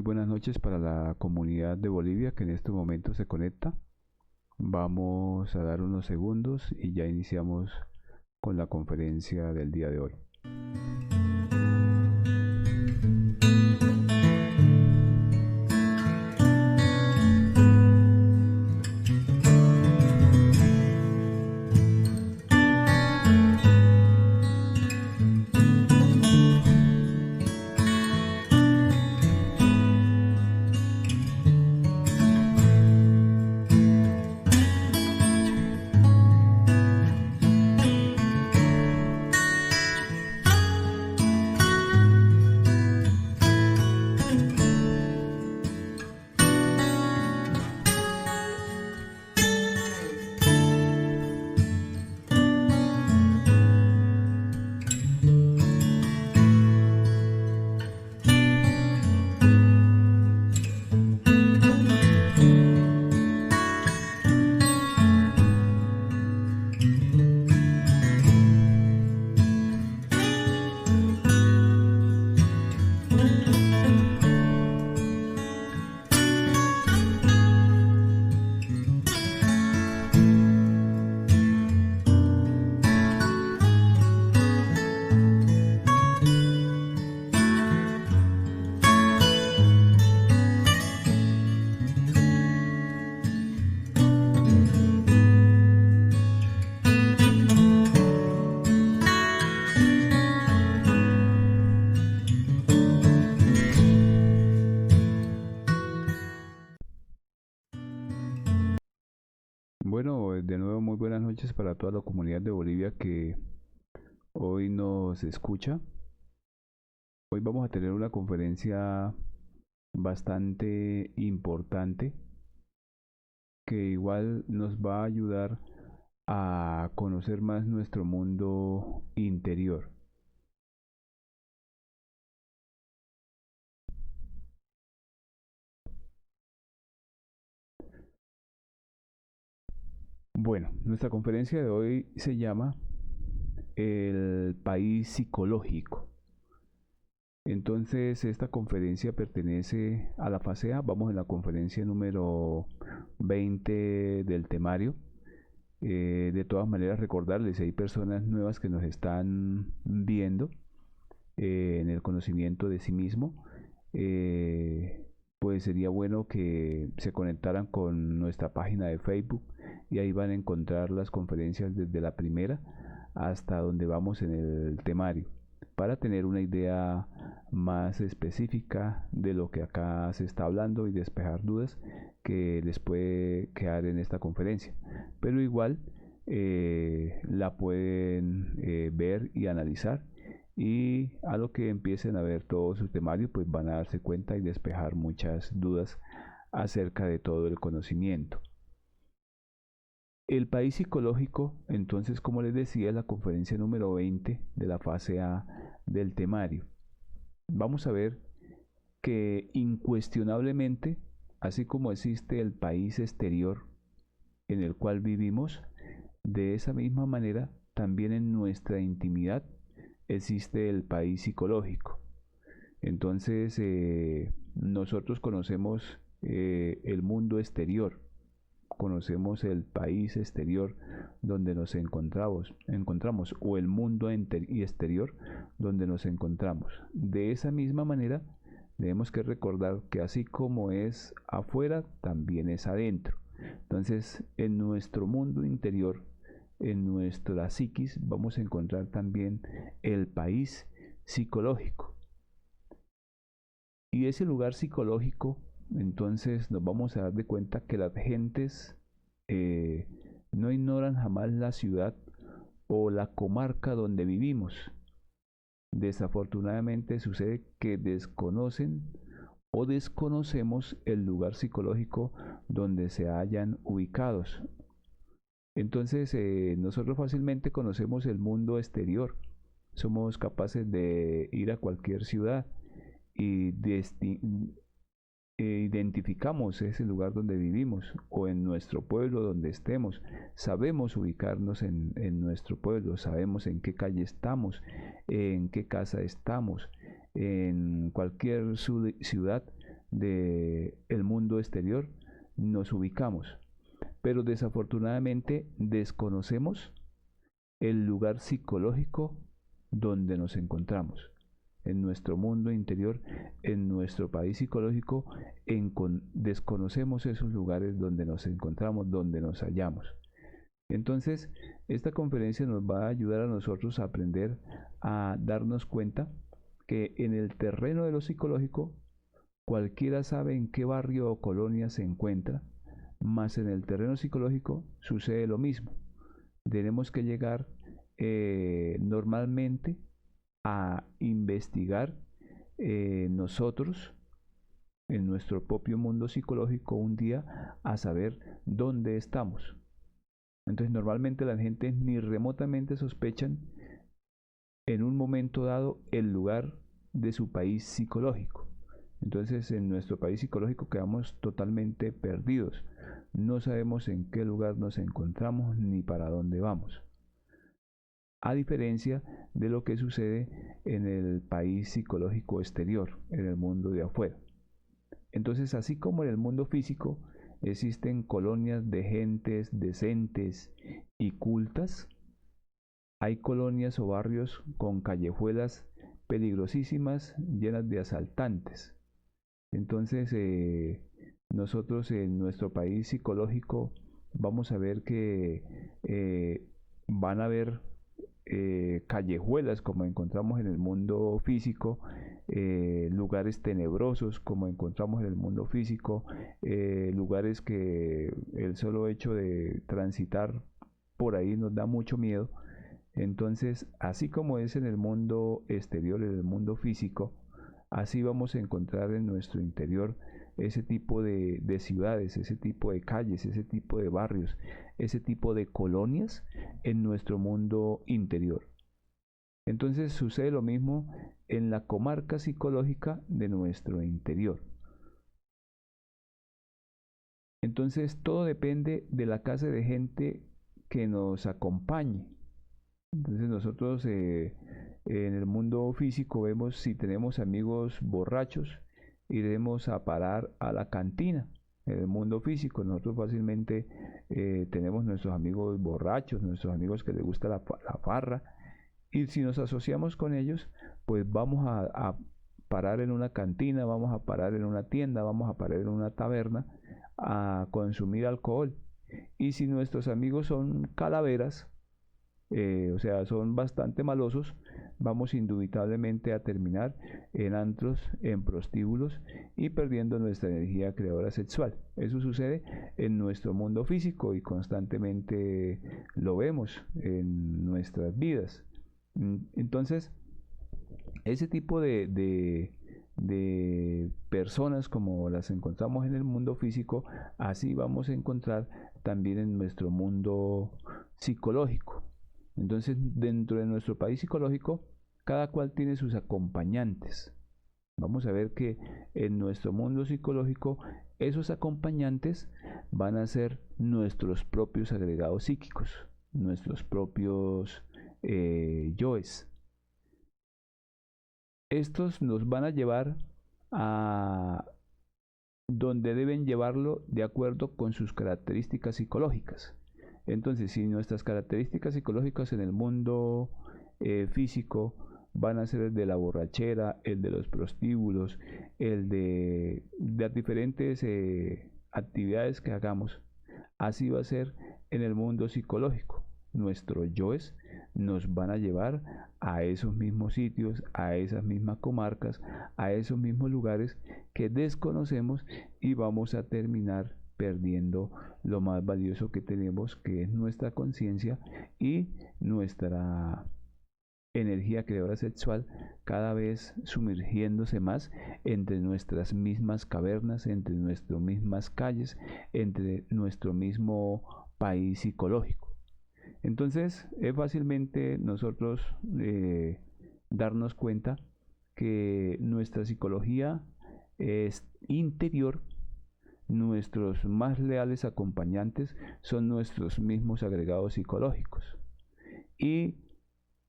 buenas noches para la comunidad de Bolivia que en este momento se conecta. Vamos a dar unos segundos y ya iniciamos con la conferencia del día de hoy. Bueno, de nuevo muy buenas noches para toda la comunidad de Bolivia que hoy nos escucha. Hoy vamos a tener una conferencia bastante importante que igual nos va a ayudar a conocer más nuestro mundo interior. Bueno, nuestra conferencia de hoy se llama El país psicológico. Entonces, esta conferencia pertenece a la fase A. Vamos en la conferencia número 20 del temario. De todas maneras, recordarles, si hay personas nuevas que nos están viendo en el conocimiento de sí mismo, pues sería bueno que se conectaran con nuestra página de Facebook y ahí van a encontrar las conferencias desde la primera hasta donde vamos en el temario, para tener una idea más específica de lo que acá se está hablando y despejar dudas que les puede quedar en esta conferencia. Pero igual la pueden ver y analizar, y a lo que empiecen a ver todo su temario pues van a darse cuenta y despejar muchas dudas acerca de todo el conocimiento. El país psicológico, entonces, como les decía, es la conferencia número 20 de la fase A del temario. Vamos a ver que incuestionablemente, así como existe el país exterior en el cual vivimos, de esa misma manera también en nuestra intimidad existe el país psicológico. Entonces, nosotros conocemos el mundo exterior, conocemos el país exterior donde nos encontramos o el mundo exterior donde nos encontramos. De esa misma manera, tenemos que recordar que así como es afuera, también es adentro. Entonces, en nuestro mundo interior, en nuestra psiquis, vamos a encontrar también el país psicológico. Y ese lugar psicológico, entonces nos vamos a dar de cuenta que las gentes no ignoran jamás la ciudad o la comarca donde vivimos. Desafortunadamente sucede que desconocen o desconocemos el lugar psicológico donde se hallan ubicados. Entonces, nosotros fácilmente conocemos el mundo exterior. Somos capaces de ir a cualquier ciudad y identificamos ese lugar donde vivimos o en nuestro pueblo donde estemos. Sabemos ubicarnos en nuestro pueblo, sabemos en qué calle estamos, en qué casa estamos. En cualquier ciudad del mundo exterior nos ubicamos. Pero desafortunadamente desconocemos el lugar psicológico donde nos encontramos. En nuestro mundo interior, en nuestro país psicológico, desconocemos esos lugares donde nos encontramos, donde nos hallamos. Entonces, esta conferencia nos va a ayudar a nosotros a aprender a darnos cuenta que en el terreno de lo psicológico, cualquiera sabe en qué barrio o colonia se encuentra, mas en el terreno psicológico sucede lo mismo. Tenemos que llegar normalmente a investigar nosotros en nuestro propio mundo psicológico un día a saber dónde estamos. Entonces normalmente la gente ni remotamente sospechan en un momento dado el lugar de su país psicológico. Entonces en nuestro país psicológico quedamos totalmente perdidos. No sabemos en qué lugar nos encontramos ni para dónde vamos. A diferencia de lo que sucede en el país psicológico exterior, en el mundo de afuera. Entonces, así como en el mundo físico existen colonias de gentes decentes y cultas, hay colonias o barrios con callejuelas peligrosísimas llenas de asaltantes. Entonces, nosotros en nuestro país psicológico vamos a ver que van a haber callejuelas como encontramos en el mundo físico, lugares tenebrosos como encontramos en el mundo físico, lugares que el solo hecho de transitar por ahí nos da mucho miedo. Entonces, así como es en el mundo exterior, en el mundo físico, así vamos a encontrar en nuestro interior ese tipo de ciudades, ese tipo de calles, ese tipo de barrios, ese tipo de colonias en nuestro mundo interior. Entonces sucede lo mismo en la comarca psicológica de nuestro interior. Entonces todo depende de la clase de gente que nos acompañe. Entonces nosotros en el mundo físico vemos si tenemos amigos borrachos, iremos a parar a la cantina. En el mundo físico nosotros fácilmente tenemos nuestros amigos borrachos, nuestros amigos que les gusta la farra, y si nos asociamos con ellos, pues vamos a parar en una cantina, vamos a parar en una tienda, vamos a parar en una taberna a consumir alcohol. Y si nuestros amigos son calaveras, o sea, son bastante malosos, vamos indubitablemente a terminar en antros, en prostíbulos y perdiendo nuestra energía creadora sexual. Eso sucede en nuestro mundo físico y constantemente lo vemos en nuestras vidas. Entonces, ese tipo de personas como las encontramos en el mundo físico, así vamos a encontrar también en nuestro mundo psicológico. Entonces, dentro de nuestro país psicológico, cada cual tiene sus acompañantes. Vamos a ver que en nuestro mundo psicológico, esos acompañantes van a ser nuestros propios agregados psíquicos, nuestros propios yoes. Estos nos van a llevar a donde deben llevarlo de acuerdo con sus características psicológicas. Entonces, si nuestras características psicológicas en el mundo físico van a ser el de la borrachera, el de los prostíbulos, el de las diferentes actividades que hagamos, así va a ser en el mundo psicológico. Nuestros yoes nos van a llevar a esos mismos sitios, a esas mismas comarcas, a esos mismos lugares que desconocemos y vamos a terminar perdiendo lo más valioso que tenemos, que es nuestra conciencia y nuestra energía creadora sexual, cada vez sumergiéndose más entre nuestras mismas cavernas, entre nuestras mismas calles, entre nuestro mismo país psicológico. Entonces es fácilmente nosotros darnos cuenta que nuestra psicología es interior. Nuestros más leales acompañantes son nuestros mismos agregados psicológicos. Y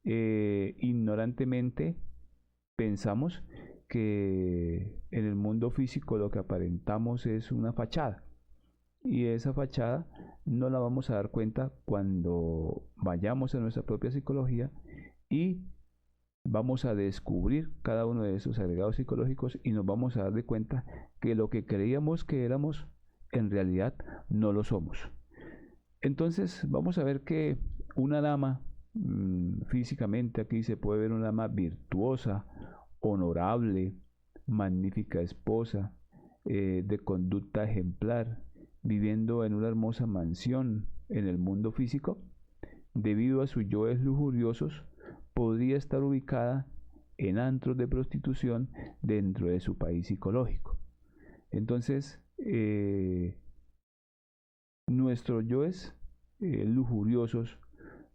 ignorantemente pensamos que en el mundo físico lo que aparentamos es una fachada, y esa fachada no la vamos a dar cuenta cuando vayamos a nuestra propia psicología y vamos a descubrir cada uno de esos agregados psicológicos y nos vamos a dar de cuenta que lo que creíamos que éramos en realidad no lo somos. Entonces vamos a ver que una dama, físicamente aquí se puede ver una dama virtuosa, honorable, magnífica esposa, de conducta ejemplar, viviendo en una hermosa mansión en el mundo físico. Debido a sus yoes lujuriosos, podría estar ubicada en antros de prostitución dentro de su país psicológico. Entonces, nuestros yoes lujuriosos,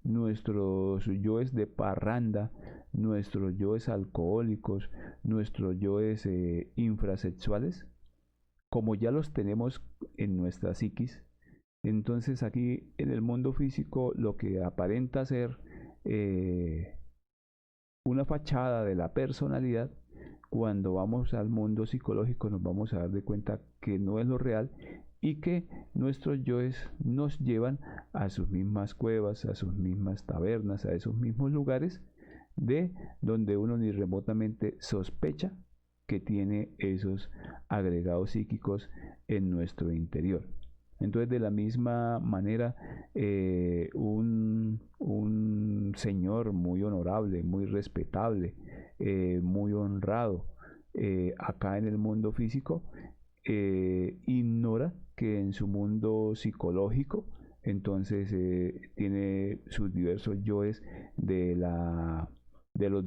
nuestros yoes de parranda, nuestros yoes alcohólicos, nuestros yoes infrasexuales, como ya los tenemos en nuestra psiquis, entonces aquí en el mundo físico lo que aparenta ser una fachada de la personalidad, cuando vamos al mundo psicológico nos vamos a dar de cuenta que no es lo real y que nuestros yoes nos llevan a sus mismas cuevas, a sus mismas tabernas, a esos mismos lugares de donde uno ni remotamente sospecha que tiene esos agregados psíquicos en nuestro interior. Entonces, de la misma manera, un señor muy honorable, muy respetable, muy honrado, acá en el mundo físico, ignora que en su mundo psicológico, entonces tiene sus diversos yoes de los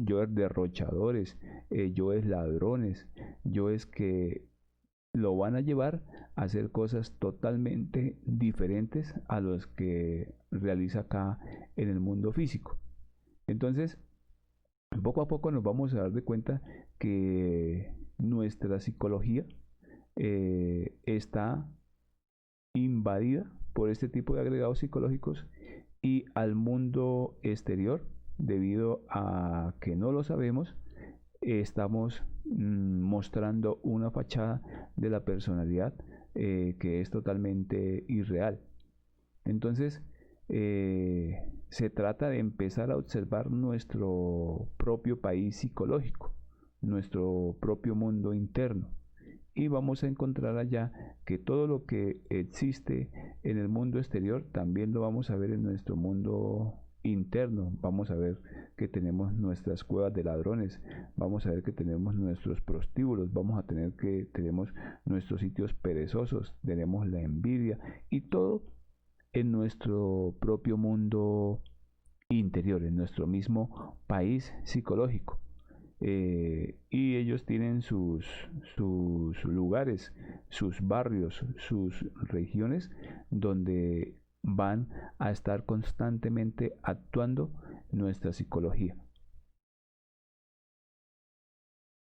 yoes derrochadores, yoes ladrones, yoes que lo van a llevar a hacer cosas totalmente diferentes a los que realiza acá en el mundo físico. Entonces, poco a poco nos vamos a dar de cuenta que nuestra psicología está invadida por este tipo de agregados psicológicos, y al mundo exterior, debido a que no lo sabemos, estamos mostrando una fachada de la personalidad que es totalmente irreal. Entonces, se trata de empezar a observar nuestro propio país psicológico, nuestro propio mundo interno, y vamos a encontrar allá que todo lo que existe en el mundo exterior también lo vamos a ver en nuestro mundo interno. Vamos a ver que tenemos nuestras cuevas de ladrones, vamos a ver que tenemos nuestros prostíbulos, vamos a tener que tenemos nuestros sitios perezosos, tenemos la envidia, y todo en nuestro propio mundo interior, en nuestro mismo país psicológico. Y ellos tienen sus lugares, sus barrios, sus regiones, donde van a estar constantemente actuando nuestra psicología.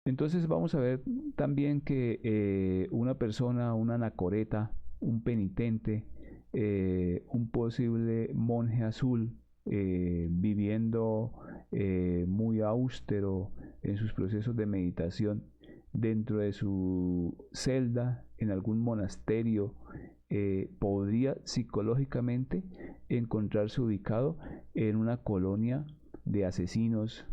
Entonces vamos a ver también que una persona, un anacoreta, un penitente, un posible monje azul, viviendo muy austero en sus procesos de meditación dentro de su celda en algún monasterio, podría psicológicamente encontrarse ubicado en una colonia de asesinos,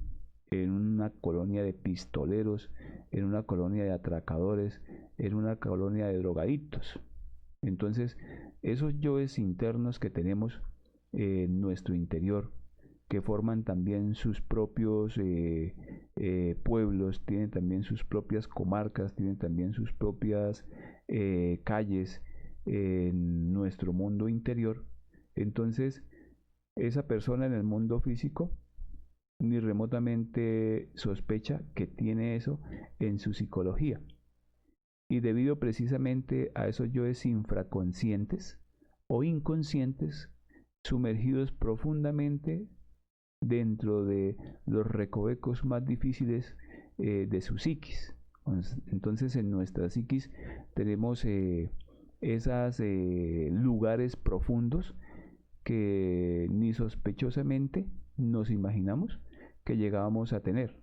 en una colonia de pistoleros, en una colonia de atracadores, en una colonia de drogadictos. Entonces, esos yoes internos que tenemos en nuestro interior, que forman también sus propios pueblos, tienen también sus propias comarcas, tienen también sus propias calles en nuestro mundo interior. Entonces, esa persona en el mundo físico ni remotamente sospecha que tiene eso en su psicología. Y debido precisamente a esos yoes infraconscientes o inconscientes, sumergidos profundamente dentro de los recovecos más difíciles de su psiquis. Entonces, en nuestra psiquis tenemos esos lugares profundos que ni sospechosamente nos imaginamos que llegábamos a tener.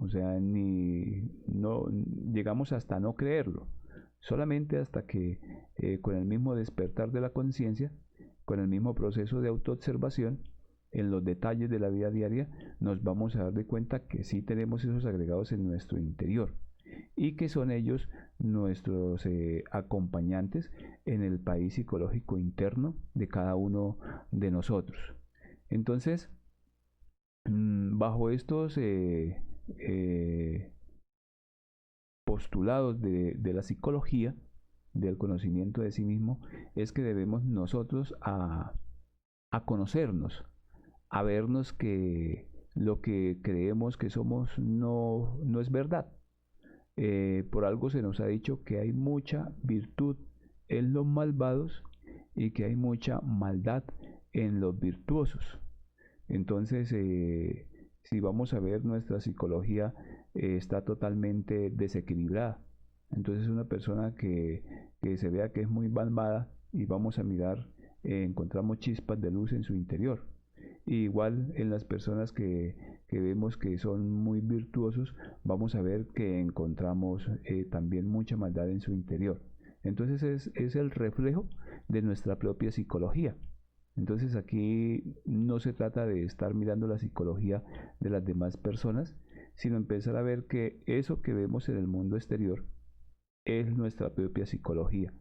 O sea, ni no llegamos hasta no creerlo. Solamente hasta que con el mismo despertar de la conciencia, con el mismo proceso de autoobservación, en los detalles de la vida diaria, nos vamos a dar de cuenta que sí tenemos esos agregados en nuestro interior y que son ellos nuestros acompañantes en el país psicológico interno de cada uno de nosotros. Entonces, bajo estos postulados de la psicología, del conocimiento de sí mismo, es que debemos nosotros a conocernos, a vernos que lo que creemos que somos no es verdad. Por algo se nos ha dicho que hay mucha virtud en los malvados y que hay mucha maldad en los virtuosos. Entonces, si vamos a ver, nuestra psicología está totalmente desequilibrada. Entonces, una persona que se vea que es muy malvada y vamos a mirar, encontramos chispas de luz en su interior. Igual en las personas que vemos que son muy virtuosos, vamos a ver que encontramos también mucha maldad en su interior. Entonces es el reflejo de nuestra propia psicología. Entonces aquí no se trata de estar mirando la psicología de las demás personas, sino empezar a ver que eso que vemos en el mundo exterior es nuestra propia psicología.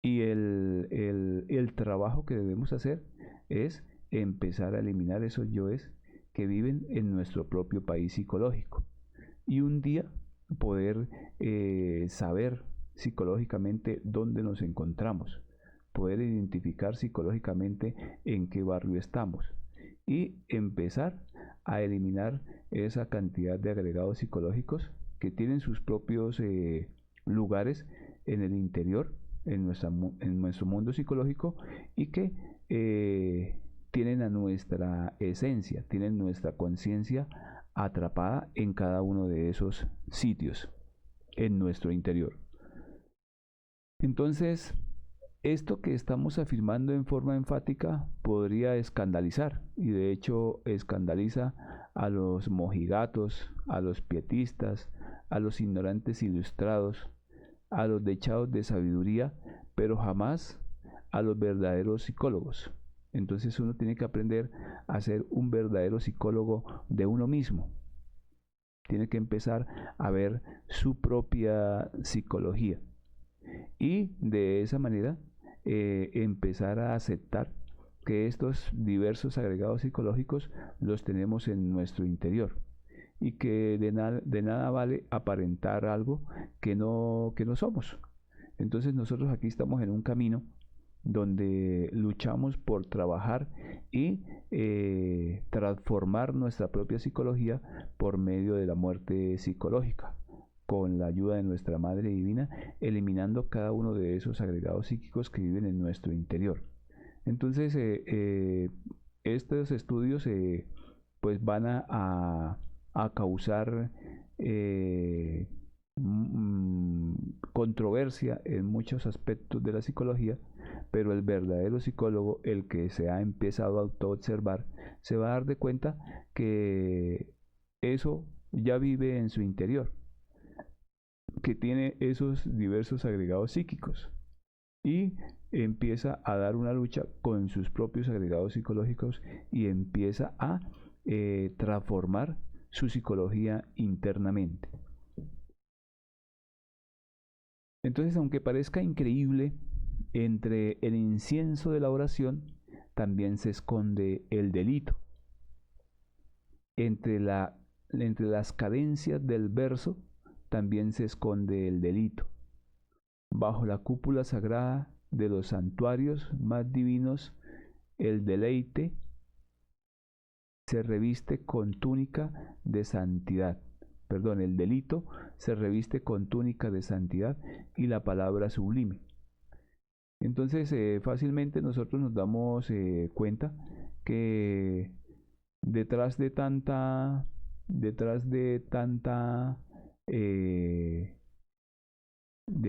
Y el trabajo que debemos hacer es empezar a eliminar esos yoes que viven en nuestro propio país psicológico. Y un día poder saber psicológicamente dónde nos encontramos, poder identificar psicológicamente en qué barrio estamos y empezar a eliminar esa cantidad de agregados psicológicos que tienen sus propios lugares en el interior, en nuestro mundo psicológico y que tienen a nuestra esencia, tienen nuestra conciencia atrapada en cada uno de esos sitios en nuestro interior. Entonces, esto que estamos afirmando en forma enfática podría escandalizar, y de hecho escandaliza a los mojigatos, a los pietistas, a los ignorantes ilustrados, a los dechados de sabiduría, pero jamás a los verdaderos psicólogos. Entonces uno tiene que aprender a ser un verdadero psicólogo de uno mismo. Tiene que empezar a ver su propia psicología y de esa manera empezar a aceptar que estos diversos agregados psicológicos los tenemos en nuestro interior y que de nada vale aparentar algo que no somos. Entonces nosotros aquí estamos en un camino donde luchamos por trabajar y transformar nuestra propia psicología por medio de la muerte psicológica, con la ayuda de nuestra Madre Divina, eliminando cada uno de esos agregados psíquicos que viven en nuestro interior. Entonces, estos estudios pues van a causar controversia en muchos aspectos de la psicología, pero el verdadero psicólogo, el que se ha empezado a autoobservar, se va a dar de cuenta que eso ya vive en su interior, que tiene esos diversos agregados psíquicos y empieza a dar una lucha con sus propios agregados psicológicos y empieza a transformar su psicología internamente. Entonces, aunque parezca increíble, entre el incienso de la oración también se esconde el delito. Entre las cadencias del verso también se esconde el delito. Bajo la cúpula sagrada de los santuarios más divinos, el deleite se reviste con túnica de santidad. Perdón, el delito se reviste con túnica de santidad y la palabra sublime. Entonces, fácilmente nosotros nos damos cuenta que detrás de tanta de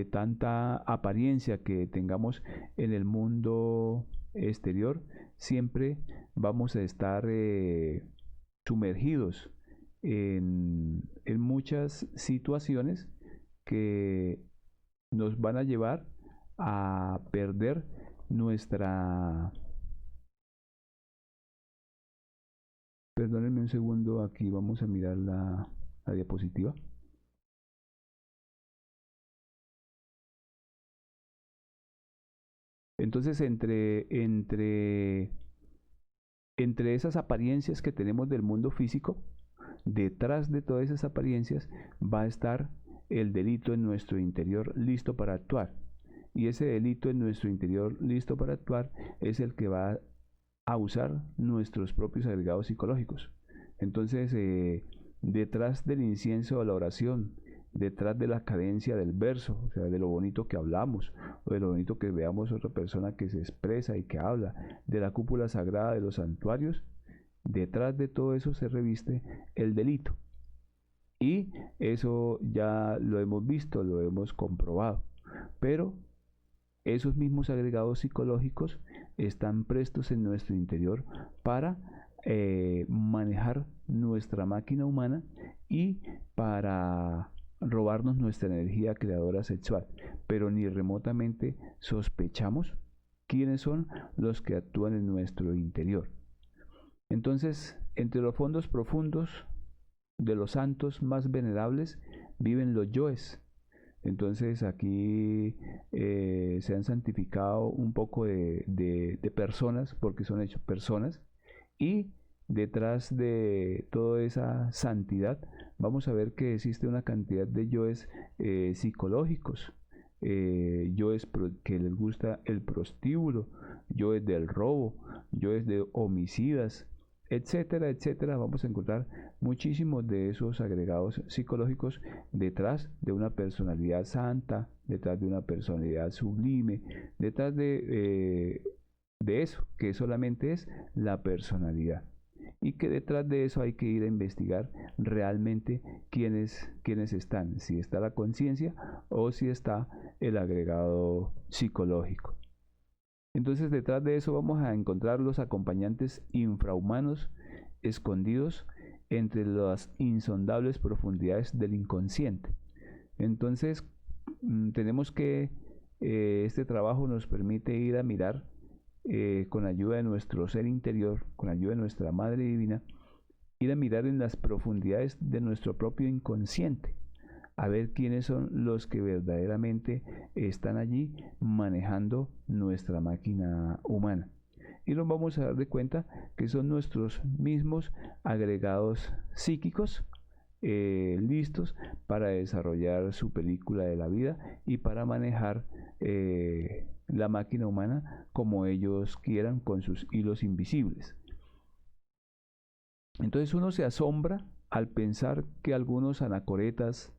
tanta apariencia que tengamos en el mundo exterior, siempre vamos a estar sumergidos en muchas situaciones que nos van a llevar a perder nuestra... Perdónenme un segundo, aquí vamos a mirar la diapositiva. Entonces, entre esas apariencias que tenemos del mundo físico, detrás de todas esas apariencias va a estar el delito en nuestro interior listo para actuar. Y ese delito en nuestro interior listo para actuar es el que va a usar nuestros propios agregados psicológicos. Entonces, detrás del incienso de la oración, detrás de la cadencia del verso, o sea, de lo bonito que hablamos, o de lo bonito que veamos a otra persona que se expresa y que habla, de la cúpula sagrada de los santuarios, detrás de todo eso se reviste el delito. Y eso ya lo hemos visto, lo hemos comprobado. Pero esos mismos agregados psicológicos están prestos en nuestro interior para manejar nuestra máquina humana y para robarnos nuestra energía creadora sexual, pero ni remotamente sospechamos quiénes son los que actúan en nuestro interior. Entonces, entre los fondos profundos de los santos más venerables viven los yoes. Entonces aquí se han santificado un poco de personas, porque son hechos personas, y detrás de toda esa santidad vamos a ver que existe una cantidad de yoes psicológicos, yoes que les gusta el prostíbulo, yoes del robo, yoes de homicidas, etcétera, etcétera. Vamos a encontrar muchísimos de esos agregados psicológicos detrás de una personalidad santa, detrás de una personalidad sublime, detrás de eso, que solamente es la personalidad. Y que detrás de eso hay que ir a investigar realmente quiénes están, si está la conciencia o si está el agregado psicológico. Entonces detrás de eso vamos a encontrar los acompañantes infrahumanos escondidos entre las insondables profundidades del inconsciente. Entonces tenemos que este trabajo nos permite ir a mirar con ayuda de nuestro ser interior, con ayuda de nuestra Madre Divina, ir a mirar en las profundidades de nuestro propio inconsciente, a ver quiénes son los que verdaderamente están allí manejando nuestra máquina humana. Y nos vamos a dar de cuenta que son nuestros mismos agregados psíquicos listos para desarrollar su película de la vida y para manejar la máquina humana como ellos quieran con sus hilos invisibles. Entonces uno se asombra al pensar que algunos anacoretas,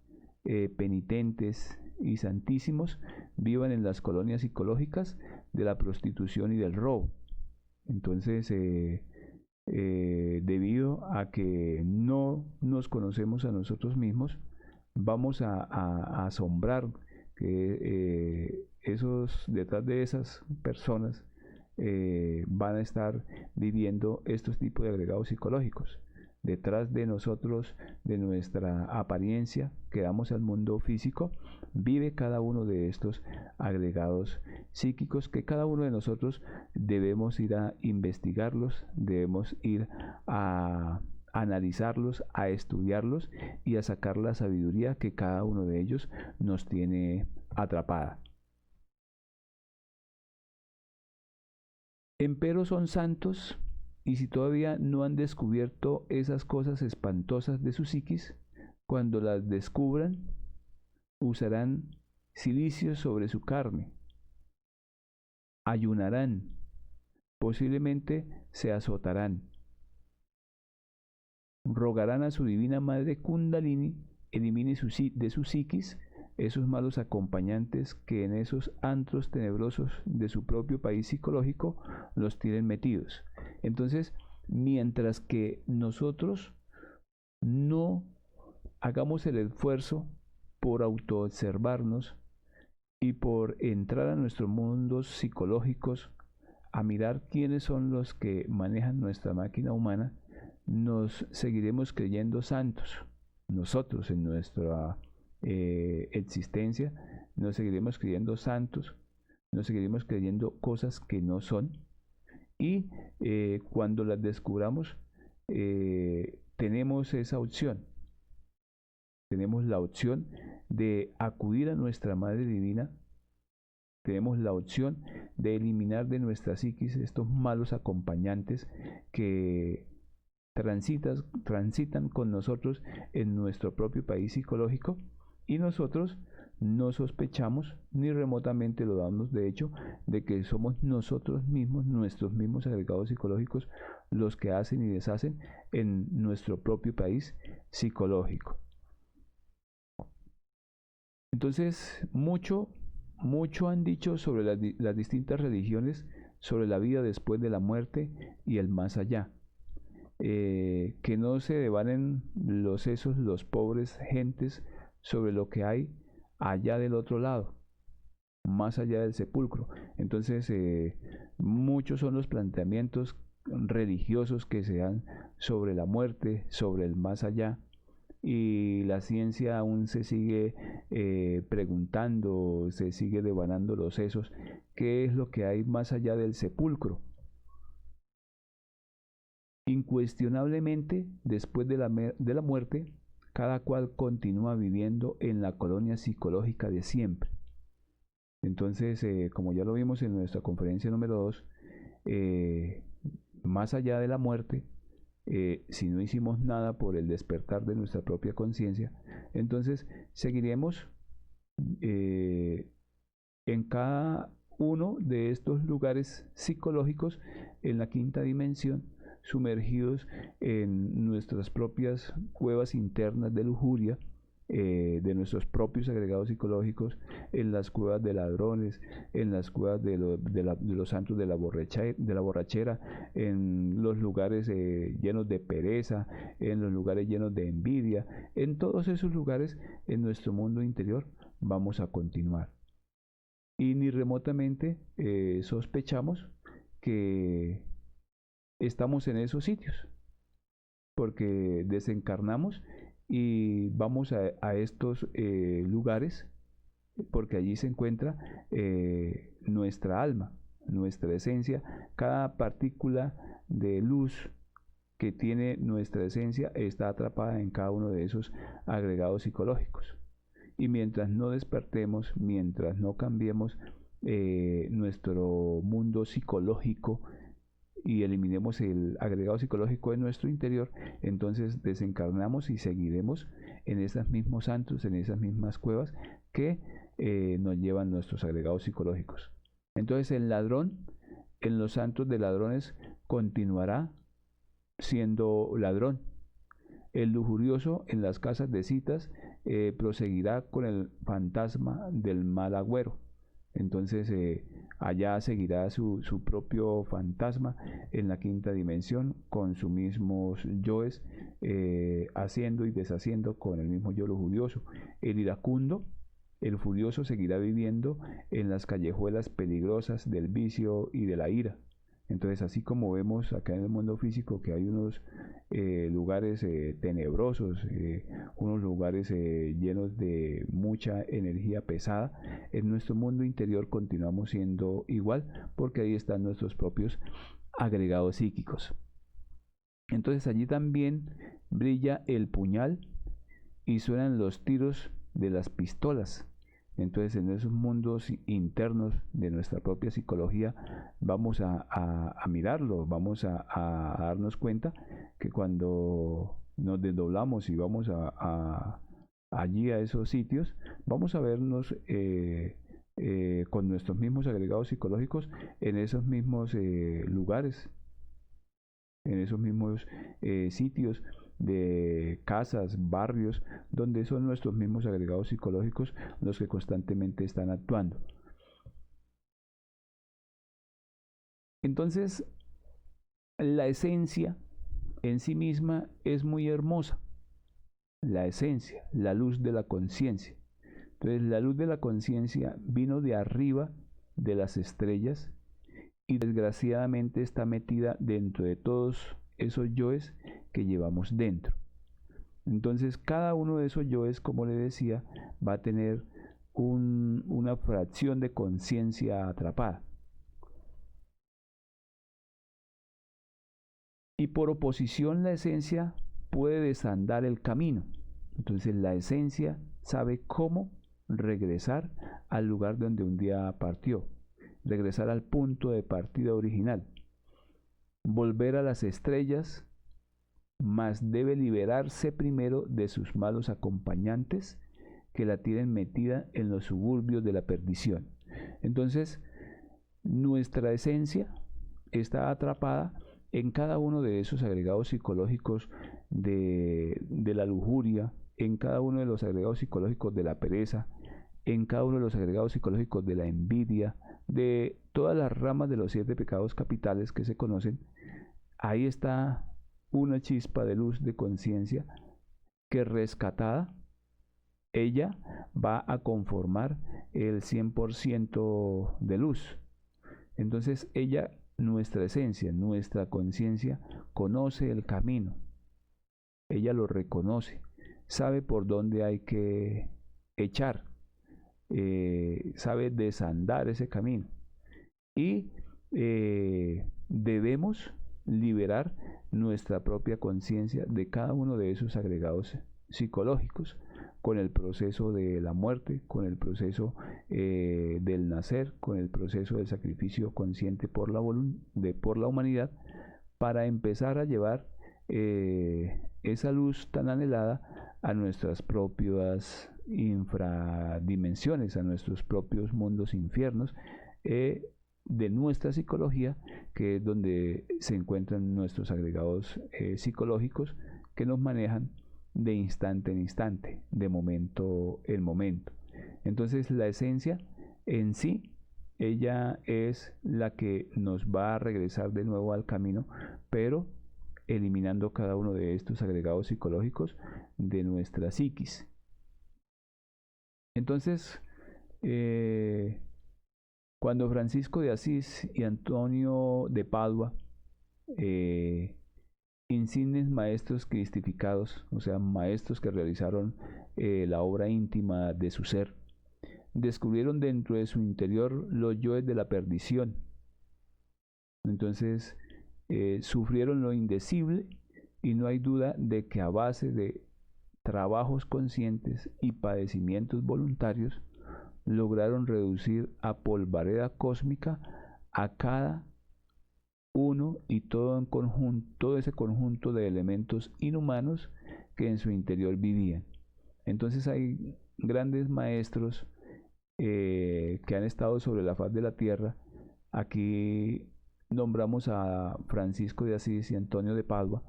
penitentes y santísimos vivan en las colonias psicológicas de la prostitución y del robo. Entonces, debido a que no nos conocemos a nosotros mismos, vamos a asombrar que detrás de esas personas van a estar viviendo estos tipos de agregados psicológicos. Detrás de nosotros, de nuestra apariencia que damos al mundo físico, vive cada uno de estos agregados psíquicos que cada uno de nosotros debemos ir a investigarlos, debemos ir a analizarlos, a estudiarlos y a sacar la sabiduría que cada uno de ellos nos tiene atrapada. Empero son santos, y si todavía no han descubierto esas cosas espantosas de su psiquis, cuando las descubran, usarán silicio sobre su carne, ayunarán, posiblemente se azotarán, rogarán a su divina madre Kundalini elimine de su psiquis esos malos acompañantes que en esos antros tenebrosos de su propio país psicológico los tienen metidos. Entonces, mientras que nosotros no hagamos el esfuerzo por autoobservarnos y por entrar a nuestros mundos psicológicos, a mirar quiénes son los que manejan nuestra máquina humana, nos seguiremos creyendo santos. Nosotros en nuestra existencia nos seguiremos creyendo santos, nos seguiremos creyendo cosas que no son, y cuando las descubramos tenemos esa opción. Tenemos la opción de acudir a nuestra Madre Divina. Tenemos la opción de eliminar de nuestra psiquis estos malos acompañantes que transitan con nosotros en nuestro propio país psicológico, y nosotros no sospechamos ni remotamente lo damos de hecho de que somos nosotros mismos, nuestros mismos agregados psicológicos, los que hacen y deshacen en nuestro propio país psicológico. Entonces, mucho han dicho sobre las distintas religiones, sobre la vida después de la muerte y el más allá. Que no se devanen los sesos, los pobres gentes, sobre lo que hay allá del otro lado, más allá del sepulcro. Entonces, muchos son los planteamientos religiosos que se dan sobre la muerte, sobre el más allá, y la ciencia aún se sigue preguntando, se sigue devanando los sesos, ¿qué es lo que hay más allá del sepulcro? Incuestionablemente, después de la muerte, cada cual continúa viviendo en la colonia psicológica de siempre. Entonces, como ya lo vimos en nuestra conferencia número 2, más allá de la muerte, si no hicimos nada por el despertar de nuestra propia conciencia, entonces seguiremos en cada uno de estos lugares psicológicos en la quinta dimensión, sumergidos en nuestras propias cuevas internas de lujuria, de nuestros propios agregados psicológicos, en las cuevas de ladrones, en las cuevas de los santos de la borrachera, en los lugares llenos de pereza, en los lugares llenos de envidia. En todos esos lugares, en nuestro mundo interior, vamos a continuar. Y ni remotamente sospechamos que estamos en esos sitios, porque desencarnamos y vamos a estos lugares, porque allí se encuentra nuestra alma, nuestra esencia. Cada partícula de luz que tiene nuestra esencia está atrapada en cada uno de esos agregados psicológicos. Y mientras no despertemos, mientras no cambiemos nuestro mundo psicológico y eliminemos el agregado psicológico de nuestro interior, entonces desencarnamos y seguiremos en esos mismos santos, en esas mismas cuevas que nos llevan nuestros agregados psicológicos. Entonces el ladrón en los santos de ladrones continuará siendo ladrón. El lujurioso en las casas de citas proseguirá con el fantasma del mal agüero. Entonces allá seguirá su propio fantasma en la quinta dimensión, con sus mismos yoes, haciendo y deshaciendo con el mismo yo lujurioso. El iracundo, el furioso, seguirá viviendo en las callejuelas peligrosas del vicio y de la ira. Entonces, así como vemos acá en el mundo físico que hay unos lugares tenebrosos, unos lugares llenos de mucha energía pesada, en nuestro mundo interior continuamos siendo igual, porque ahí están nuestros propios agregados psíquicos. Entonces allí también brilla el puñal y suenan los tiros de las pistolas. Entonces en esos mundos internos de nuestra propia psicología vamos a mirarlo, vamos a darnos cuenta que cuando nos desdoblamos y vamos allí a esos sitios, vamos a vernos con nuestros mismos agregados psicológicos en esos mismos lugares, en esos mismos sitios de casas, barrios, donde son nuestros mismos agregados psicológicos los que constantemente están actuando. Entonces, la esencia en sí misma es muy hermosa. La esencia, la luz de la conciencia. Entonces, la luz de la conciencia vino de arriba de las estrellas y desgraciadamente está metida dentro de todos esos yoes que llevamos dentro. Entonces cada uno de esos yoes, como le decía, va a tener una fracción de conciencia atrapada. Y por oposición la esencia puede desandar el camino. Entonces la esencia sabe cómo regresar al lugar donde un día partió, regresar al punto de partida original, volver a las estrellas, mas debe liberarse primero de sus malos acompañantes que la tienen metida en los suburbios de la perdición. Entonces, nuestra esencia está atrapada en cada uno de esos agregados psicológicos de la lujuria, en cada uno de los agregados psicológicos de la pereza, en cada uno de los agregados psicológicos de la envidia, de todas las ramas de los 7 pecados capitales que se conocen. Ahí está una chispa de luz de conciencia que, rescatada, ella va a conformar el 100% de luz. Entonces ella, nuestra esencia, nuestra conciencia, conoce el camino. Ella lo reconoce, sabe por dónde hay que echar, sabe desandar ese camino. Y debemos liberar nuestra propia conciencia de cada uno de esos agregados psicológicos, con el proceso de la muerte, con el proceso del nacer, con el proceso del sacrificio consciente por la humanidad, para empezar a llevar esa luz tan anhelada a nuestras propias infradimensiones, a nuestros propios mundos infiernos de nuestra psicología, que es donde se encuentran nuestros agregados psicológicos que nos manejan de instante en instante, de momento en momento. Entonces la esencia en sí, ella es la que nos va a regresar de nuevo al camino, pero eliminando cada uno de estos agregados psicológicos de nuestra psiquis. Entonces, cuando Francisco de Asís y Antonio de Padua, insignes maestros cristificados, o sea, maestros que realizaron la obra íntima de su ser, descubrieron dentro de su interior los yoes de la perdición. Entonces, sufrieron lo indecible, y no hay duda de que a base de trabajos conscientes y padecimientos voluntarios lograron reducir a polvareda cósmica a cada uno y todo en conjunto, todo ese conjunto de elementos inhumanos que en su interior vivían. Entonces hay grandes maestros que han estado sobre la faz de la tierra. Aquí nombramos a Francisco de Asís y Antonio de Padua,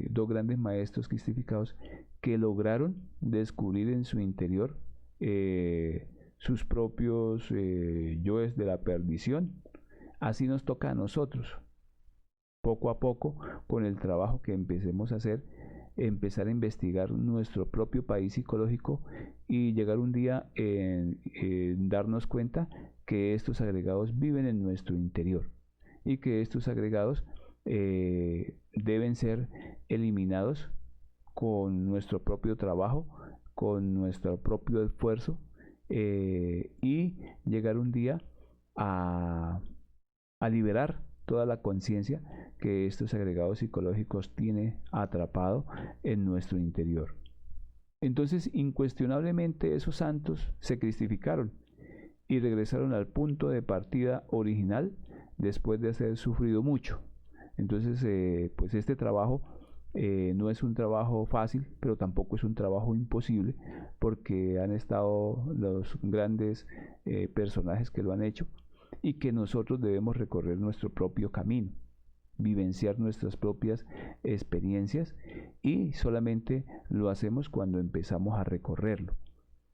dos grandes maestros cristificados que lograron descubrir en su interior sus propios yoes de la perdición. Así nos toca a nosotros, poco a poco, con el trabajo que empecemos a hacer, empezar a investigar nuestro propio país psicológico y llegar un día en darnos cuenta que estos agregados viven en nuestro interior y que estos agregados deben ser eliminados con nuestro propio trabajo, con nuestro propio esfuerzo, y llegar un día a liberar toda la conciencia que estos agregados psicológicos tienen atrapado en nuestro interior. Entonces, incuestionablemente, esos santos se cristificaron y regresaron al punto de partida original después de haber sufrido mucho. Entonces, pues este trabajo no es un trabajo fácil, pero tampoco es un trabajo imposible, porque han estado los grandes personajes que lo han hecho, y que nosotros debemos recorrer nuestro propio camino, vivenciar nuestras propias experiencias, y solamente lo hacemos cuando empezamos a recorrerlo,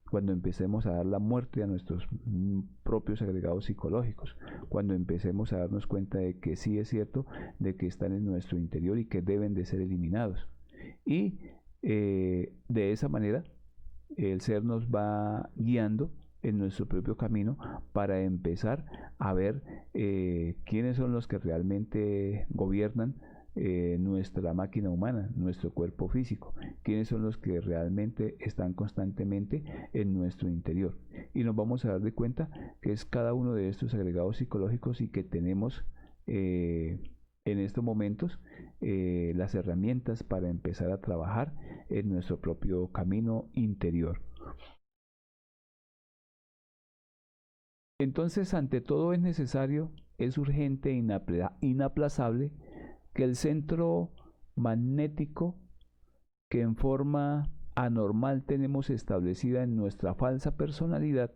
cuando empecemos a dar la muerte a nuestros propios agregados psicológicos, cuando empecemos a darnos cuenta de que sí es cierto, de que están en nuestro interior y que deben de ser eliminados. Y de esa manera el ser nos va guiando en nuestro propio camino para empezar a ver quiénes son los que realmente gobiernan nuestra máquina humana, nuestro cuerpo físico, quiénes son los que realmente están constantemente en nuestro interior. Y nos vamos a dar de cuenta que es cada uno de estos agregados psicológicos y que tenemos en estos momentos las herramientas para empezar a trabajar en nuestro propio camino interior. Entonces, ante todo es necesario, es urgente e inaplazable que el centro magnético que en forma anormal tenemos establecida en nuestra falsa personalidad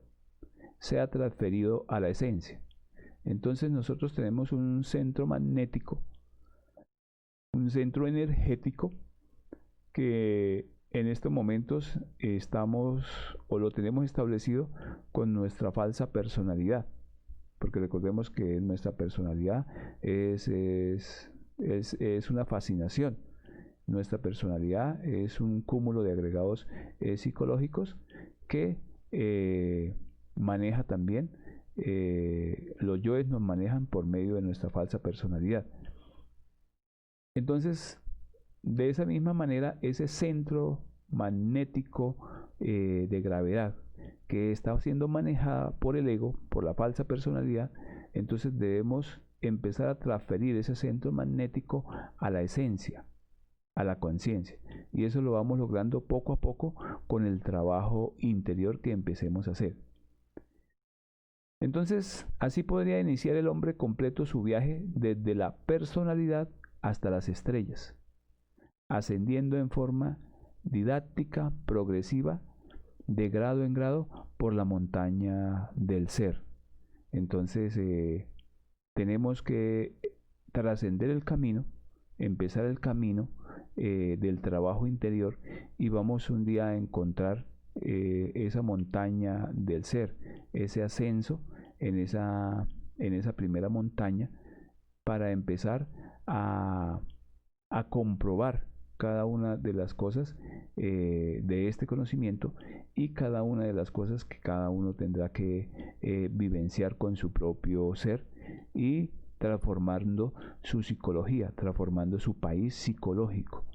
sea transferido a la esencia. Entonces nosotros tenemos un centro magnético, un centro energético que en estos momentos estamos o lo tenemos establecido con nuestra falsa personalidad, porque recordemos que nuestra personalidad es una fascinación. Nuestra personalidad es un cúmulo de agregados psicológicos que maneja también, los yoes nos manejan por medio de nuestra falsa personalidad. Entonces, de esa misma manera, ese centro magnético de gravedad que está siendo manejada por el ego, por la falsa personalidad, entonces debemos empezar a transferir ese centro magnético a la esencia, a la conciencia. Y eso lo vamos logrando poco a poco con el trabajo interior que empecemos a hacer. Entonces, así podría iniciar el hombre completo su viaje desde la personalidad hasta las estrellas, ascendiendo en forma didáctica, progresiva, de grado en grado, por la montaña del ser. Entonces, tenemos que trascender el camino, empezar el camino del trabajo interior, y vamos un día a encontrar esa montaña del ser, ese ascenso en esa primera montaña, para empezar a comprobar cada una de las cosas de este conocimiento y cada una de las cosas que cada uno tendrá que vivenciar con su propio ser y transformando su psicología, transformando su país psicológico.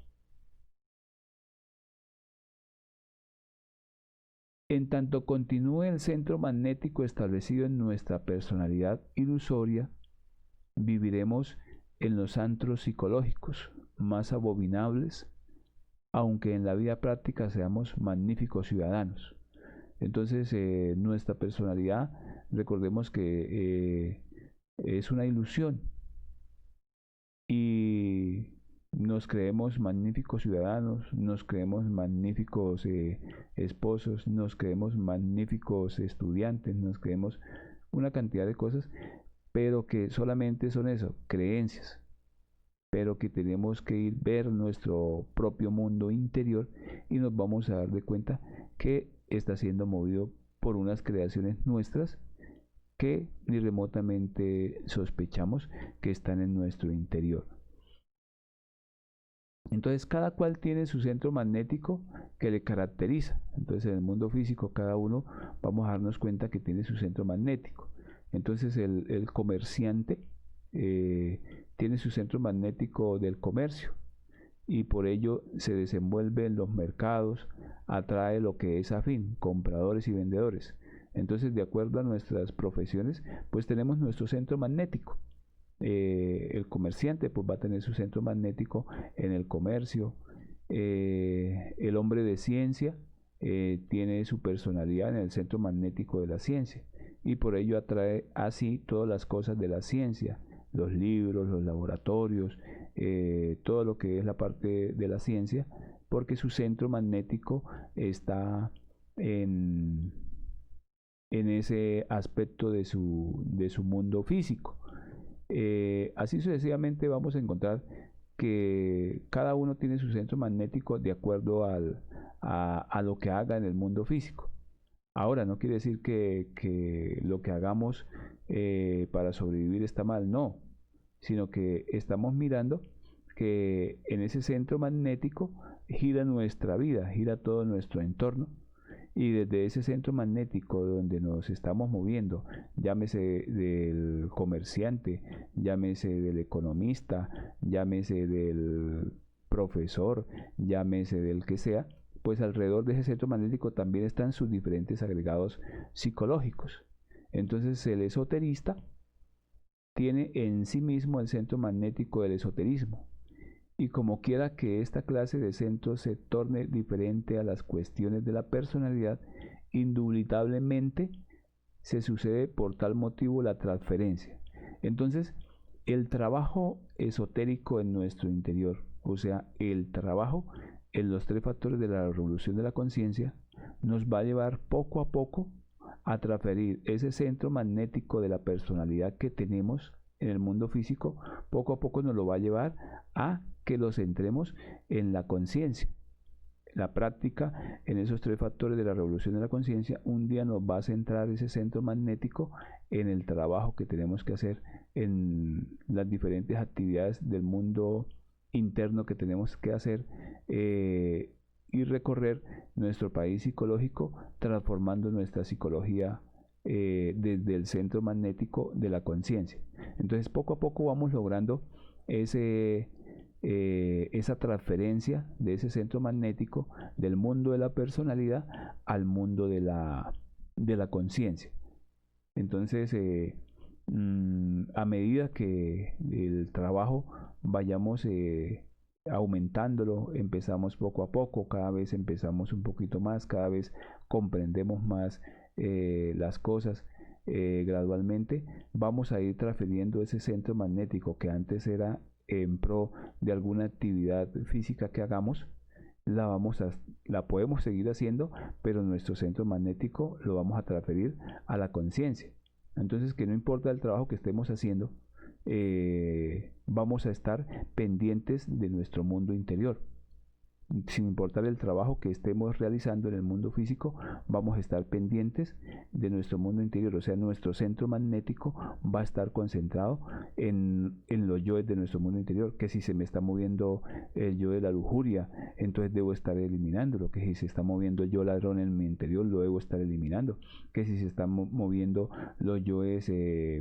En tanto continúe el centro magnético establecido en nuestra personalidad ilusoria, viviremos en los antros psicológicos más abominables, aunque en la vida práctica seamos magníficos ciudadanos. Entonces, nuestra personalidad, recordemos que es una ilusión y nos creemos magníficos ciudadanos, nos creemos magníficos esposos, nos creemos magníficos estudiantes, nos creemos una cantidad de cosas, pero que solamente son eso, creencias, pero que tenemos que ver nuestro propio mundo interior y nos vamos a dar de cuenta que está siendo movido por unas creaciones nuestras que ni remotamente sospechamos que están en nuestro interior. Entonces cada cual tiene su centro magnético que le caracteriza. Entonces en el mundo físico cada uno vamos a darnos cuenta que tiene su centro magnético. Entonces el comerciante tiene su centro magnético del comercio y por ello se desenvuelve en los mercados, atrae lo que es afín, compradores y vendedores. Entonces, de acuerdo a nuestras profesiones, pues tenemos nuestro centro magnético. El comerciante pues va a tener su centro magnético en el comercio. El hombre de ciencia tiene su personalidad en el centro magnético de la ciencia y por ello atrae así todas las cosas de la ciencia, los libros, los laboratorios, todo lo que es la parte de la ciencia, porque su centro magnético está en ese aspecto de su mundo físico. Así sucesivamente vamos a encontrar que cada uno tiene su centro magnético de acuerdo a lo que haga en el mundo físico. Ahora, no quiere decir que lo que hagamos para sobrevivir está mal, no, sino que estamos mirando que en ese centro magnético gira nuestra vida, gira todo nuestro entorno y desde ese centro magnético donde nos estamos moviendo, llámese del comerciante, llámese del economista, llámese del profesor, llámese del que sea, pues alrededor de ese centro magnético también están sus diferentes agregados psicológicos. Entonces el esoterista tiene en sí mismo el centro magnético del esoterismo. Y como quiera que esta clase de centros se torne diferente a las cuestiones de la personalidad, indubitablemente se sucede por tal motivo la transferencia. Entonces, el trabajo esotérico en nuestro interior, o sea, el trabajo en los tres factores de la revolución de la conciencia, nos va a llevar poco a poco a transferir ese centro magnético de la personalidad que tenemos en el mundo físico, poco a poco nos lo va a llevar a que lo centremos en la conciencia. La práctica en esos tres factores de la revolución de la conciencia, un día nos va a centrar ese centro magnético en el trabajo que tenemos que hacer en las diferentes actividades del mundo interno que tenemos que hacer y recorrer nuestro país psicológico, transformando nuestra psicología desde el centro magnético de la conciencia. Entonces poco a poco vamos logrando esa transferencia de ese centro magnético del mundo de la personalidad al mundo de la conciencia. Entonces, a medida que el trabajo vayamos aumentándolo, empezamos poco a poco, cada vez empezamos un poquito más, cada vez comprendemos más las cosas. Gradualmente vamos a ir transfiriendo ese centro magnético que antes era en pro de alguna actividad física que hagamos, la podemos seguir haciendo, pero nuestro centro magnético lo vamos a transferir a la conciencia. Entonces, que no importa el trabajo que estemos haciendo, vamos a estar pendientes de nuestro mundo interior. Sin importar el trabajo que estemos realizando en el mundo físico, vamos a estar pendientes de nuestro mundo interior, o sea, nuestro centro magnético va a estar concentrado en los yoes de nuestro mundo interior, que si se me está moviendo el yo de la lujuria, entonces debo estar eliminándolo, que si se está moviendo el yo ladrón en mi interior, lo debo estar eliminando, que si se están moviendo los yoes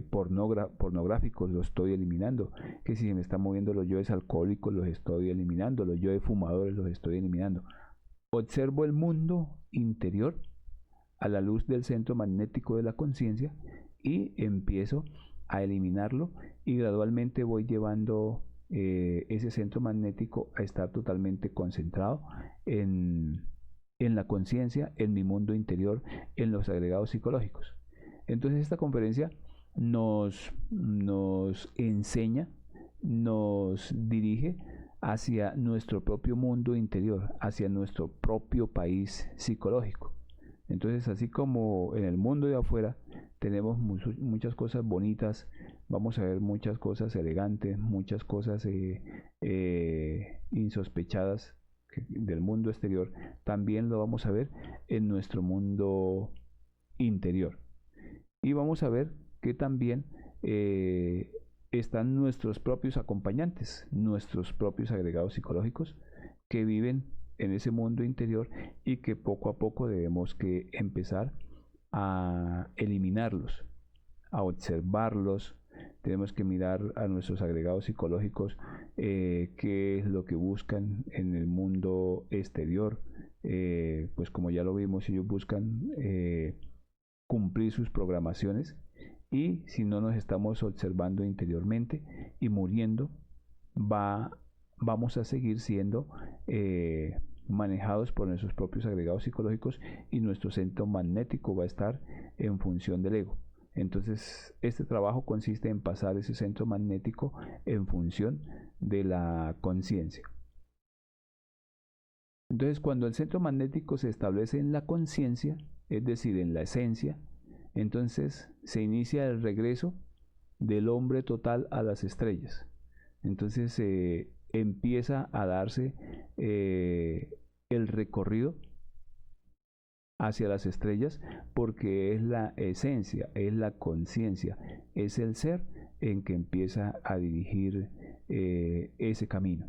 pornográficos, los estoy eliminando, que si se me están moviendo los yoes alcohólicos, los estoy eliminando, los yoes fumadores, los estoy eliminando. Observo el mundo interior a la luz del centro magnético de la conciencia y empiezo a eliminarlo y gradualmente voy llevando ese centro magnético a estar totalmente concentrado en la conciencia, en mi mundo interior, en los agregados psicológicos. Entonces esta conferencia nos enseña, nos dirige hacia nuestro propio mundo interior, hacia nuestro propio país psicológico. Entonces, así como en el mundo de afuera tenemos muchas cosas bonitas, vamos a ver muchas cosas elegantes, muchas cosas insospechadas del mundo exterior, también lo vamos a ver en nuestro mundo interior. Y vamos a ver que también están nuestros propios acompañantes, nuestros propios agregados psicológicos que viven en ese mundo interior y que poco a poco debemos que empezar a eliminarlos, a observarlos. Tenemos que mirar a nuestros agregados psicológicos, qué es lo que buscan en el mundo exterior. Pues como ya lo vimos, ellos buscan cumplir sus programaciones, y si no nos estamos observando interiormente y muriendo, vamos a seguir siendo manejados por nuestros propios agregados psicológicos y nuestro centro magnético va a estar en función del ego. Entonces este trabajo consiste en pasar ese centro magnético en función de la conciencia. Entonces cuando el centro magnético se establece en la conciencia, es decir, en la esencia, entonces se inicia el regreso del hombre total a las estrellas. Entonces empieza a darse el recorrido hacia las estrellas, porque es la esencia, es la conciencia, es el ser en que empieza a dirigir ese camino.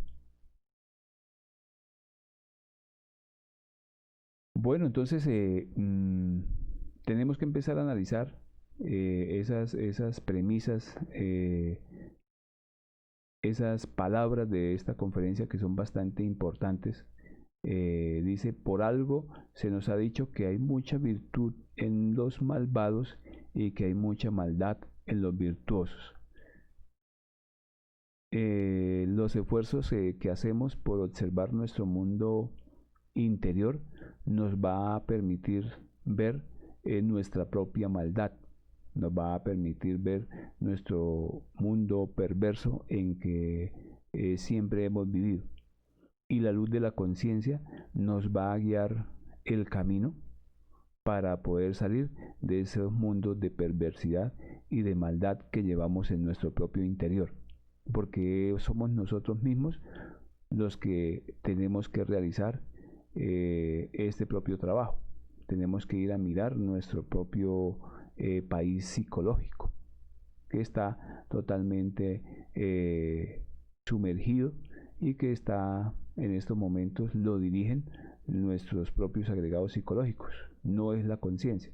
Bueno, entonces tenemos que empezar a analizar esas premisas, esas palabras de esta conferencia que son bastante importantes. Dice, por algo se nos ha dicho que hay mucha virtud en los malvados y que hay mucha maldad en los virtuosos. Los esfuerzos que hacemos por observar nuestro mundo interior nos va a permitir ver nuestra propia maldad, nos va a permitir ver nuestro mundo perverso en que siempre hemos vivido. Y la luz de la conciencia nos va a guiar el camino para poder salir de esos mundos de perversidad y de maldad que llevamos en nuestro propio interior, porque somos nosotros mismos los que tenemos que realizar este propio trabajo. Tenemos que ir a mirar nuestro propio país psicológico, que está totalmente sumergido y que está en estos momentos lo dirigen nuestros propios agregados psicológicos, no es la conciencia.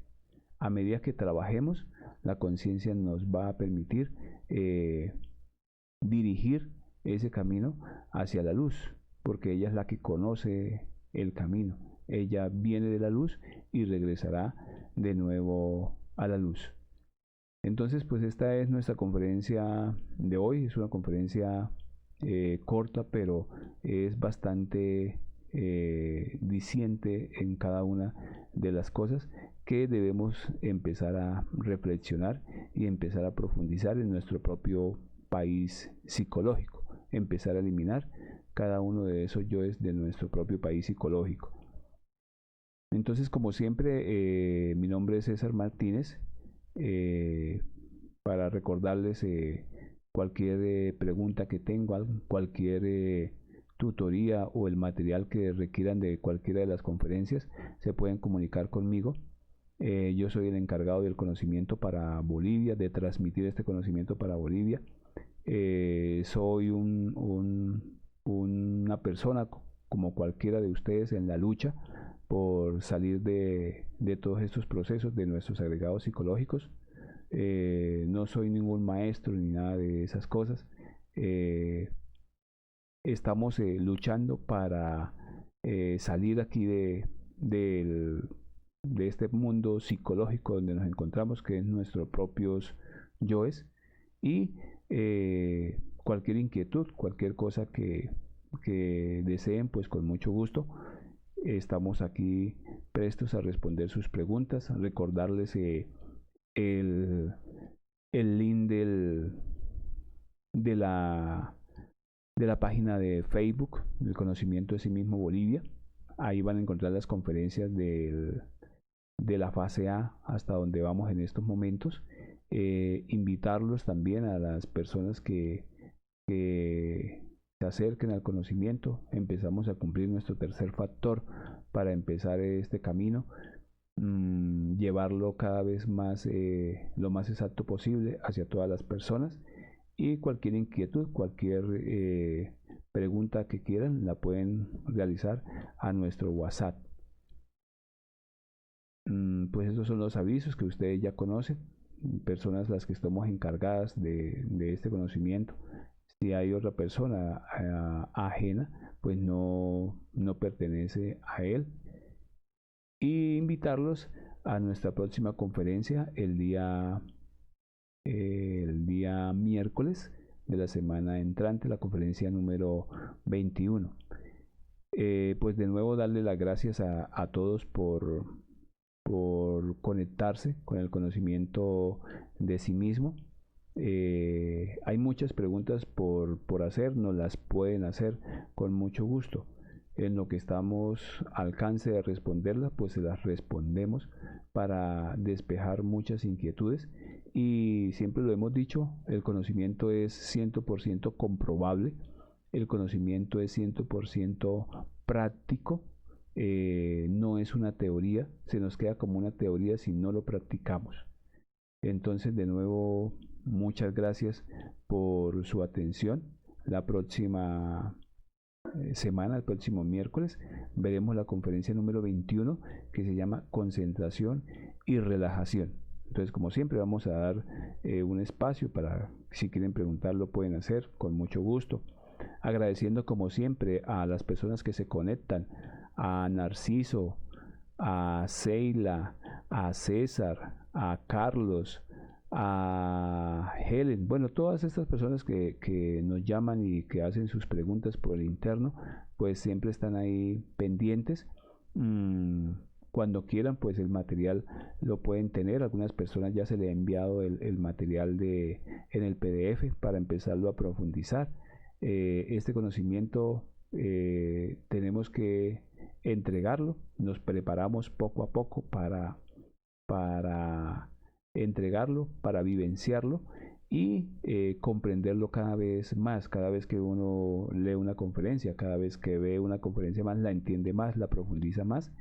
A medida que trabajemos, la conciencia nos va a permitir dirigir ese camino hacia la luz, porque ella es la que conoce el camino. Ella viene de la luz y regresará de nuevo a la luz. Entonces, pues esta es nuestra conferencia de hoy. Es una conferencia corta, pero es bastante diciente en cada una de las cosas que debemos empezar a reflexionar y empezar a profundizar en nuestro propio país psicológico, empezar a eliminar cada uno de esos yoes de nuestro propio país psicológico. Entonces, como siempre, mi nombre es César Martínez, para recordarles cualquier pregunta que tengan, cualquier tutoría o el material que requieran de cualquiera de las conferencias, se pueden comunicar conmigo. Yo soy el encargado del conocimiento para Bolivia, de transmitir este conocimiento para Bolivia. Soy una persona como cualquiera de ustedes en la lucha por salir de todos estos procesos de nuestros agregados psicológicos. No soy ningún maestro ni nada de esas cosas. Estamos luchando para salir aquí de este mundo psicológico donde nos encontramos, que es nuestros propios yoes, y cualquier inquietud, cualquier cosa que deseen, pues con mucho gusto estamos aquí prestos a responder sus preguntas, a recordarles el link de la página de Facebook, del Conocimiento de Sí Mismo Bolivia. Ahí van a encontrar las conferencias de la fase A hasta donde vamos en estos momentos. Invitarlos también a las personas que se acerquen al conocimiento. Empezamos a cumplir nuestro tercer factor para empezar este camino, llevarlo cada vez más, lo más exacto posible hacia todas las personas. Y cualquier inquietud, cualquier pregunta que quieran, la pueden realizar a nuestro WhatsApp. Pues estos son los avisos que ustedes ya conocen, personas las que estamos encargadas de este conocimiento. Si hay otra persona ajena, pues no pertenece a él. Y invitarlos a nuestra próxima conferencia el día miércoles de la semana entrante, la conferencia número 21. Pues de nuevo darle las gracias a todos por conectarse con el conocimiento de sí mismo. Hay muchas preguntas por hacer, nos las pueden hacer con mucho gusto. En lo que estamos al alcance de responderlas, pues se las respondemos para despejar muchas inquietudes. Y siempre lo hemos dicho, el conocimiento es 100% comprobable, el conocimiento es 100% práctico, no es una teoría, se nos queda como una teoría si no lo practicamos. Entonces, de nuevo, muchas gracias por su atención. La próxima semana, el próximo miércoles, veremos la conferencia número 21 que se llama Concentración y Relajación. Entonces, como siempre, vamos a dar un espacio para, si quieren preguntar, lo pueden hacer con mucho gusto. Agradeciendo como siempre a las personas que se conectan, a Narciso, a Seila, a César, a Carlos, a Helen, bueno, todas estas personas que nos llaman y que hacen sus preguntas por el interno, pues siempre están ahí pendientes. Cuando quieran, pues el material lo pueden tener. Algunas personas ya se le ha enviado el material en el PDF para empezarlo a profundizar. Este conocimiento tenemos que entregarlo, nos preparamos poco a poco para entregarlo, para vivenciarlo y comprenderlo cada vez más. Cada vez que uno lee una conferencia, cada vez que ve una conferencia más, la entiende más, la profundiza más.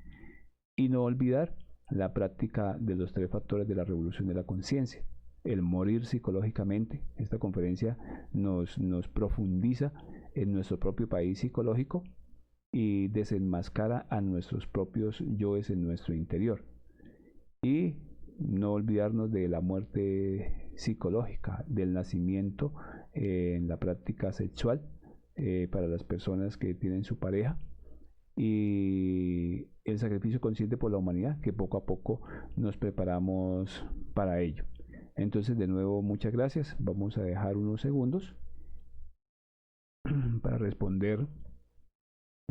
Y no olvidar la práctica de los 3 factores de la revolución de la conciencia. El morir psicológicamente. Esta conferencia nos profundiza en nuestro propio país psicológico y desenmascara a nuestros propios yoes en nuestro interior. Y no olvidarnos de la muerte psicológica, del nacimiento en la práctica sexual para las personas que tienen su pareja, y el sacrificio consciente por la humanidad, que poco a poco nos preparamos para ello. Entonces, de nuevo, muchas gracias. Vamos a dejar unos segundos para responder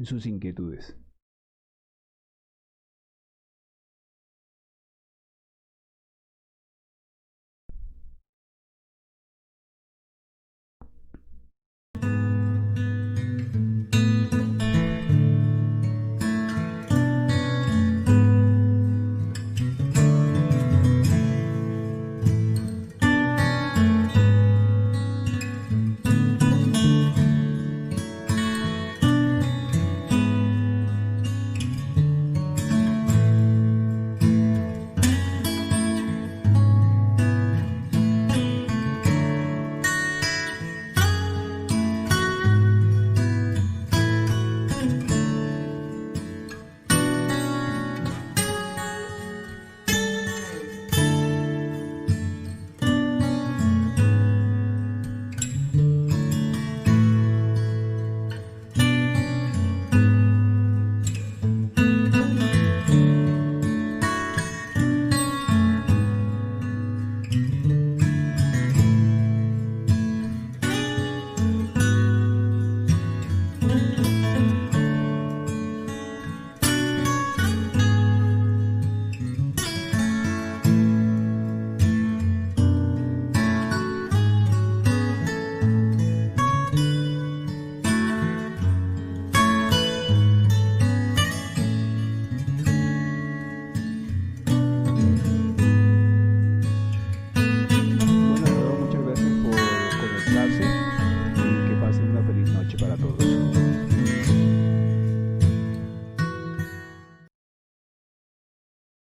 sus inquietudes.